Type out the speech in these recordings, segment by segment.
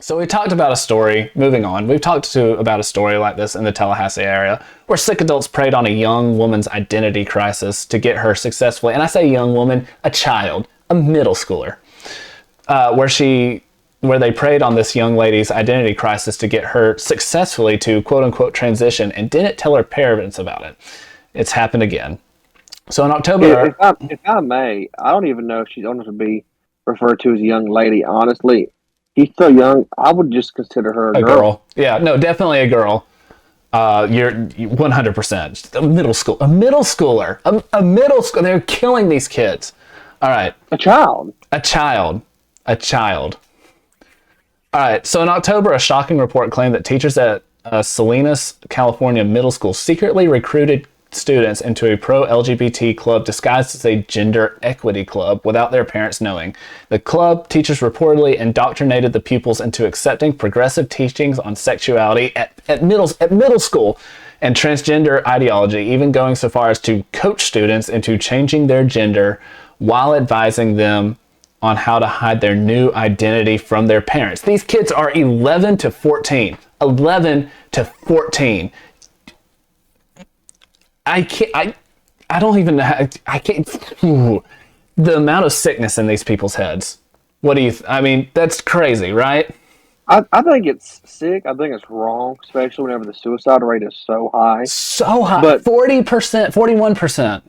So we talked about a story, moving on, we've talked about a story like this in the Tallahassee area where sick adults preyed on a young woman's identity crisis to get her successfully, and I say young woman, a child, a middle schooler, where they preyed on this young lady's identity crisis to get her successfully to quote unquote transition and didn't tell her parents about it. It's happened again. So in October, If I may, I don't even know if she's honest to be referred to as a young lady. Honestly, she's so young. I would just consider her a a girl. girl, yeah, no, definitely a girl. You're 100% a middle schooler, a middle school. They're killing these kids. All right, A child. a child, a child. All right. So in October, a shocking report claimed that teachers at Salinas, California middle school secretly recruited students into a pro-LGBT club disguised as a gender equity club without their parents knowing. The club teachers reportedly indoctrinated the pupils into accepting progressive teachings on sexuality at middle school and transgender ideology, even going so far as to coach students into changing their gender while advising them on how to hide their new identity from their parents. These kids are 11 to 14. 11 to 14. I can't, I don't even know. I can't. The amount of sickness in these people's heads. What do you, I mean, that's crazy, right? I think it's sick. I think it's wrong, especially whenever the suicide rate is so high. So high. But 40%, 41%.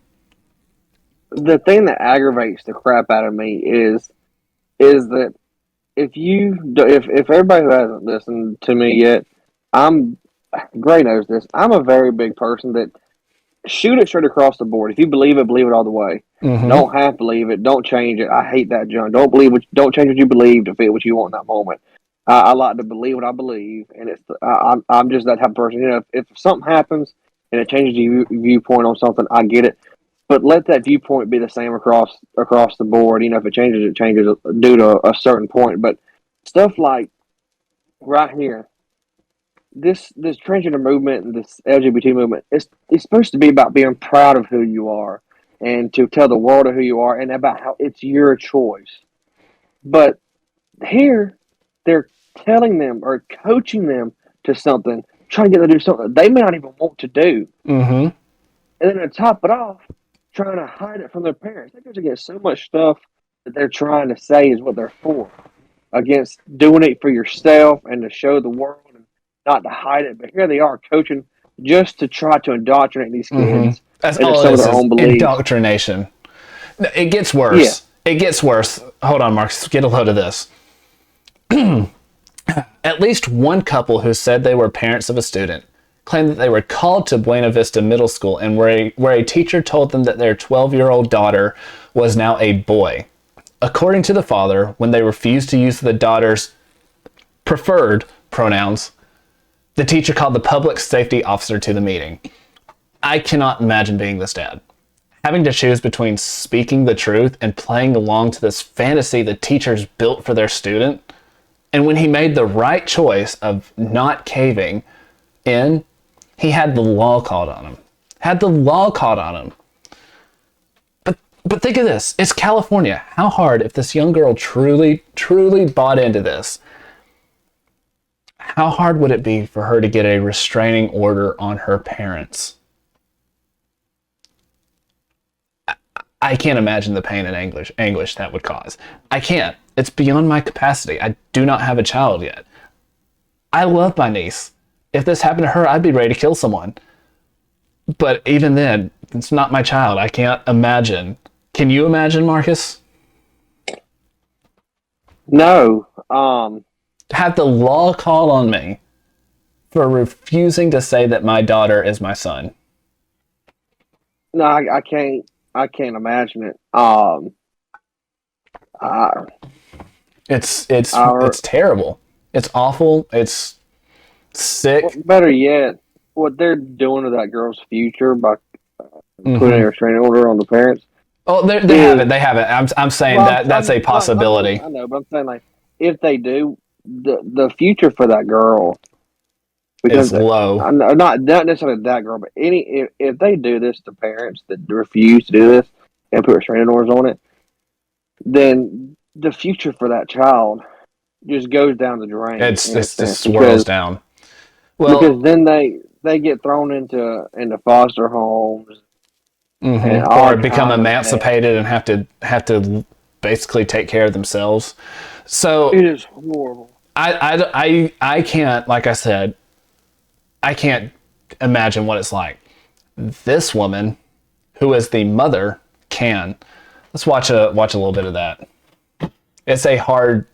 the thing that aggravates the crap out of me is that if everybody who hasn't listened to me yet, I'm Gray knows this. I'm a very big person that shoot it straight across the board. If you believe it all the way. Mm-hmm. Don't have to believe it. Don't change it. I hate that, John. Don't change what you believe to fit what you want in that moment. I like to believe what I believe, and I'm just that type of person. You know, if something happens and it changes your viewpoint on something, I get it. But let that viewpoint be the same across the board. You know, if it changes due to a certain point. But stuff like right here, this transgender movement and this LGBT movement, it's supposed to be about being proud of who you are and to tell the world of who you are and about how it's your choice. But here, they're telling them or coaching them to something, trying to get them to do something they may not even want to do. Mm-hmm. And then to top it off, trying to hide it from their parents. They goes against so much stuff that they're trying to say is what they're for. Against doing it for yourself and to show the world and not to hide it. But here they are coaching just to try to indoctrinate these kids That's into all some it of is, their own beliefs. indoctrination. It gets worse. Yeah. It gets worse. Hold on, Marcus. Get a load of this. At least one couple who said they were parents of a student claimed that they were called to Buena Vista Middle School and where a teacher told them that their 12-year-old daughter was now a boy. According to the father, when they refused to use the daughter's preferred pronouns, the teacher called the public safety officer to the meeting. I cannot imagine being this dad. Having to choose between speaking the truth and playing along to this fantasy the teachers built for their student. And when he made the right choice of not caving in, he had the law called on him. But think of this. It's California. How hard, if this young girl truly bought into this, how hard would it be for her to get a restraining order on her parents? I can't imagine the pain and anguish that would cause. I can't. It's beyond my capacity. I do not have a child yet. I love my niece. If this happened to her, I'd be ready to kill someone. But even then, it's not my child. I can't imagine. Can you imagine, Marcus? No. Have the law call on me for refusing to say that my daughter is my son. No, I can't. I can't imagine it. It's terrible. It's awful. It's sick. Better yet, what they're doing to that girl's future by putting a restraining order on the parents. Oh, they have it. They have it. I'm saying that's a possibility. I know, but I'm saying like if they do, the future for that girl is low. Not necessarily that girl, but if they do this to parents that refuse to do this and put restraining orders on it, then the future for that child just goes down the drain. It's just swirls down. Well, because then they get thrown into foster homes and or all become kind of emancipated and have to basically take care of themselves. So it is horrible. I can't, like I said, I can't imagine what it's like. This woman, who is the mother, can. Let's watch a little bit of that. It's hard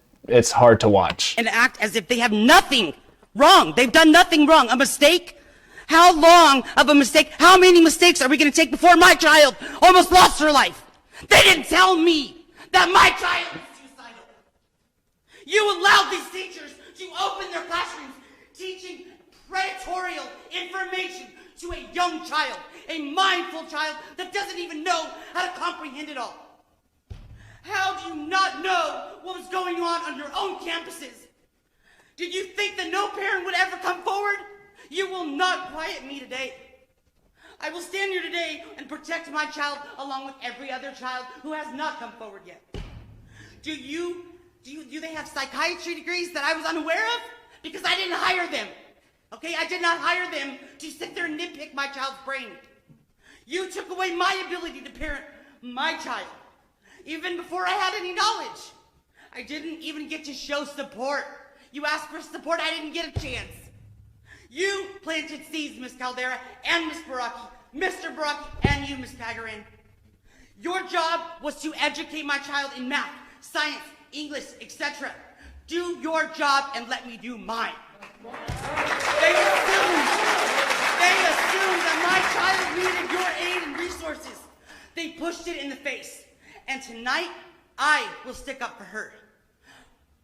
to watch. And act as if they have nothing wrong. They've done nothing wrong. A mistake? How long of a mistake? How many mistakes are we going to take before my child almost lost her life? They didn't tell me that my child was suicidal. You allowed these teachers to open their classrooms teaching predatorial information to a young child, a mindful child that doesn't even know how to comprehend it all. How do you not know what was going on your own campuses? Did you think that no parent would ever come forward? You will not quiet me today. I will stand here today and protect my child along with every other child who has not come forward yet. Do they have psychiatry degrees that I was unaware of? Because I didn't hire them. Okay, I did not hire them to sit there and nitpick my child's brain. You took away my ability to parent my child. Even before I had any knowledge. I didn't even get to show support. You asked for support, I didn't get a chance. You planted seeds, Miss Caldera and Miss Baraki, Mr. Baraki and you, Miss Pagarin. Your job was to educate my child in math, science, English, etc. Do your job and let me do mine. They assumed that my child needed your aid and resources. They pushed it in the face. And tonight, I will stick up for her.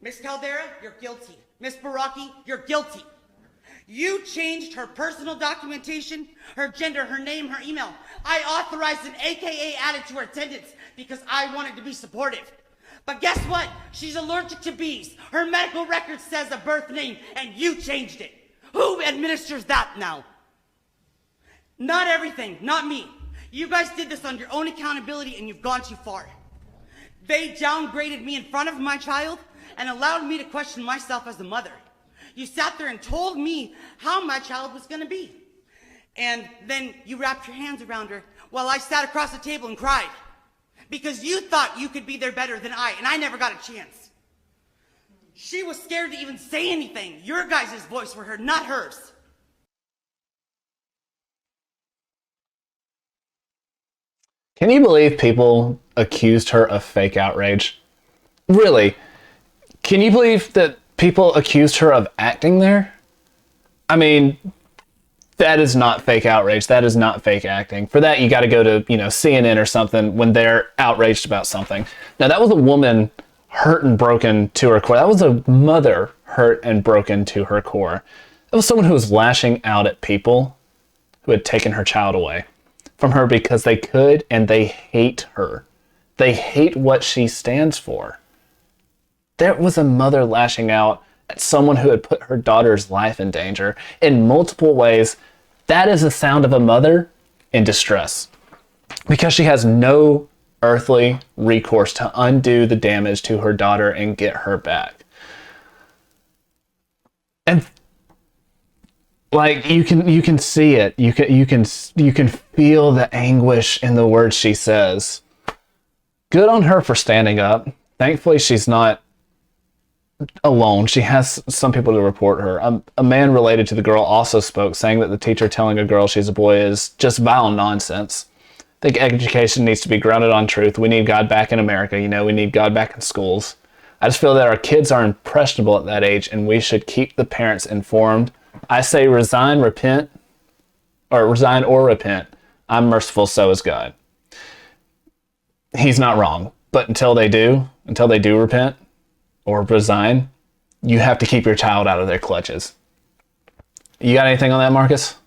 Miss Caldera, you're guilty. Miss Baraki, you're guilty. You changed her personal documentation, her gender, her name, her email. I authorized an AKA added to her attendance because I wanted to be supportive. But guess what? She's allergic to bees. Her medical record says a birth name, and you changed it. Who administers that now? Not everything, not me. You guys did this on your own accountability, and you've gone too far. They downgraded me in front of my child and allowed me to question myself as a mother. You sat there and told me how my child was going to be. And then you wrapped your hands around her while I sat across the table and cried. Because you thought you could be there better than I, and I never got a chance. She was scared to even say anything. Your guys' voice were heard, not hers. Can you believe people accused her of fake outrage? Really? Can you believe that people accused her of acting there? I mean, that is not fake outrage. That is not fake acting. For that, you got to go to, CNN or something when they're outraged about something. Now, that was a woman hurt and broken to her core. That was a mother hurt and broken to her core. That was someone who was lashing out at people who had taken her child away from her because they could, and they hate her. They hate what she stands for. There was a mother lashing out at someone who had put her daughter's life in danger in multiple ways. That is the sound of a mother in distress because she has no earthly recourse to undo the damage to her daughter and get her back. And like you can see it. You can feel the anguish in the words she says. Good on her for standing up. Thankfully, she's not alone. She has some people to report her. A man related to the girl also spoke, saying that the teacher telling a girl she's a boy is just vile nonsense. I think education needs to be grounded on truth. We need God back in America. We need God back in schools. I just feel that our kids are impressionable at that age, and we should keep the parents informed. I say resign or repent. I'm merciful, so is God. He's not wrong, but until they do repent or resign, you have to keep your child out of their clutches. You got anything on that, Marcus?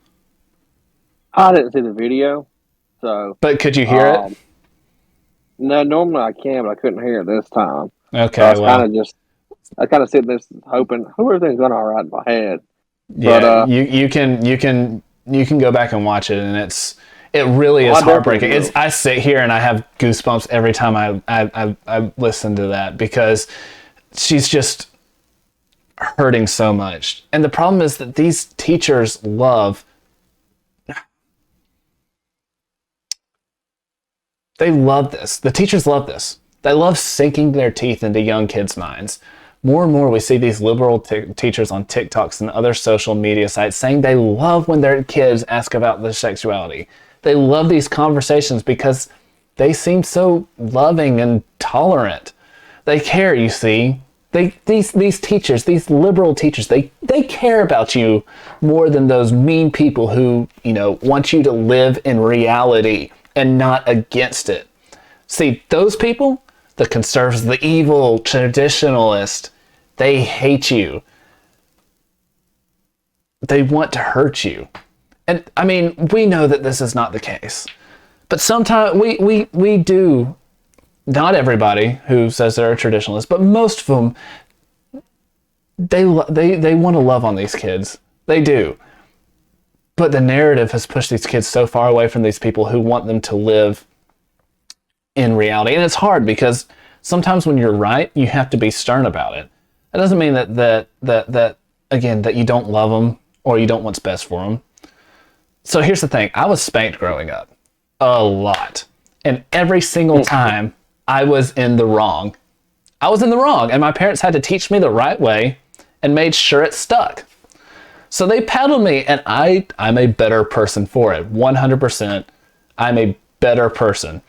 I didn't see the video, so. But could you hear it? No, normally I can, but I couldn't hear it this time. Okay, so I kind of sit there hoping everything's going all right in my head. Yeah, but, you can go back and watch it, and it really is heartbreaking. I sit here and I have goosebumps every time I listen to that because she's just hurting so much. And the problem is that these teachers they love this. The teachers love this. They love sinking their teeth into young kids' minds. More and more we see these liberal teachers on TikToks and other social media sites saying they love when their kids ask about their sexuality. They love these conversations because they seem so loving and tolerant. They care, you see. These teachers, these liberal teachers, they care about you more than those mean people who, want you to live in reality and not against it. See, those people, the conservatives, the evil traditionalists, they hate you. They want to hurt you. And I mean, we know that this is not the case. But sometimes we do, not everybody who says they're a traditionalist, but most of them, they want to love on these kids. They do. But the narrative has pushed these kids so far away from these people who want them to live in reality. And it's hard because sometimes when you're right, you have to be stern about it. That doesn't mean that again, that you don't love them or you don't want what's best for them. So here's the thing. I was spanked growing up a lot. And every single time I was in the wrong. I was in the wrong. And my parents had to teach me the right way and made sure it stuck. So they paddled me, and I'm a better person for it. 100%. I'm a better person.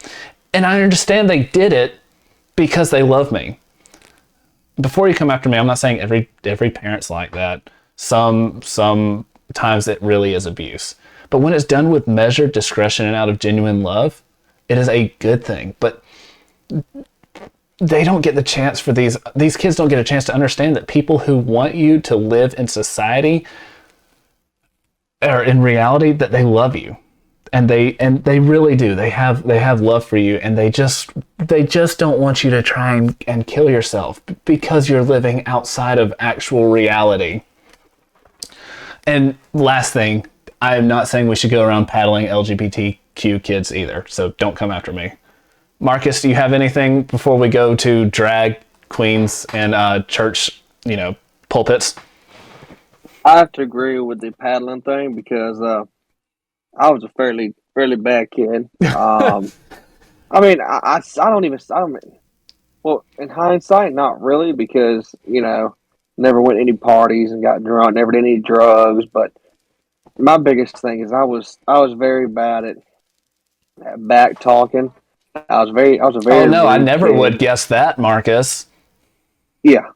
And I understand they did it because they love me. Before you come after me, I'm not saying every parent's like that. Sometimes it really is abuse. But when it's done with measured discretion and out of genuine love, it is a good thing. But they don't get the chance for these kids don't get a chance to understand that people who want you to live in society or in reality, that they love you. And they really do. They have love for you, and they just don't want you to try and kill yourself because you're living outside of actual reality. And last thing, I am not saying we should go around paddling LGBTQ kids either, so don't come after me. Marcus, do you have anything before we go to drag queens and church, pulpits? I have to agree with the paddling thing because I was a fairly bad kid. I mean, I don't. Well, in hindsight, not really, because never went to any parties and got drunk, never did any drugs. But my biggest thing is I was very bad at back talking. I was a very. Oh no, I never kid. would guess that, Marcus. Yeah,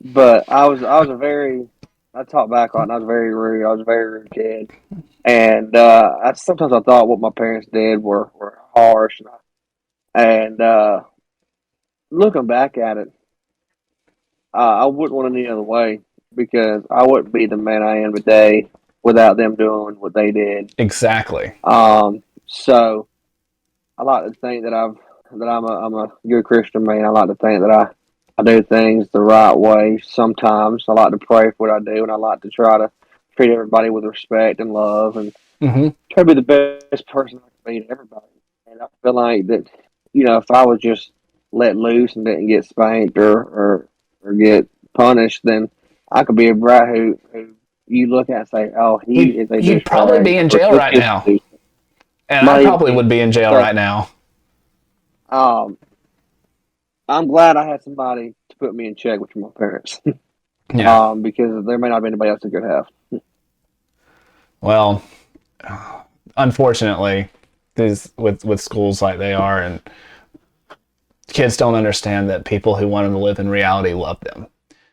but I was a very. I talk back on. I was very rude. I was a very rude kid, and sometimes I thought what my parents did were harsh. And looking back at it, I wouldn't want it any other way because I wouldn't be the man I am today without them doing what they did. Exactly. So I like to think that I'm a good Christian man. I like to think that I do things the right way. Sometimes I like to pray for what I do, and I like to try to treat everybody with respect and love, and try to be the best person I can be to everybody. And I feel like that, if I was just let loose and didn't get spanked or get punished, then I could be a brat who you look at and say, "Oh, he is a." You'd probably be in jail right now, and I probably would be in jail right now. I'm glad I had somebody to put me in check, which were my parents. Yeah. Because there may not be anybody else that could have. Well, unfortunately, with schools like they are, and kids don't understand that people who want them to live in reality love them.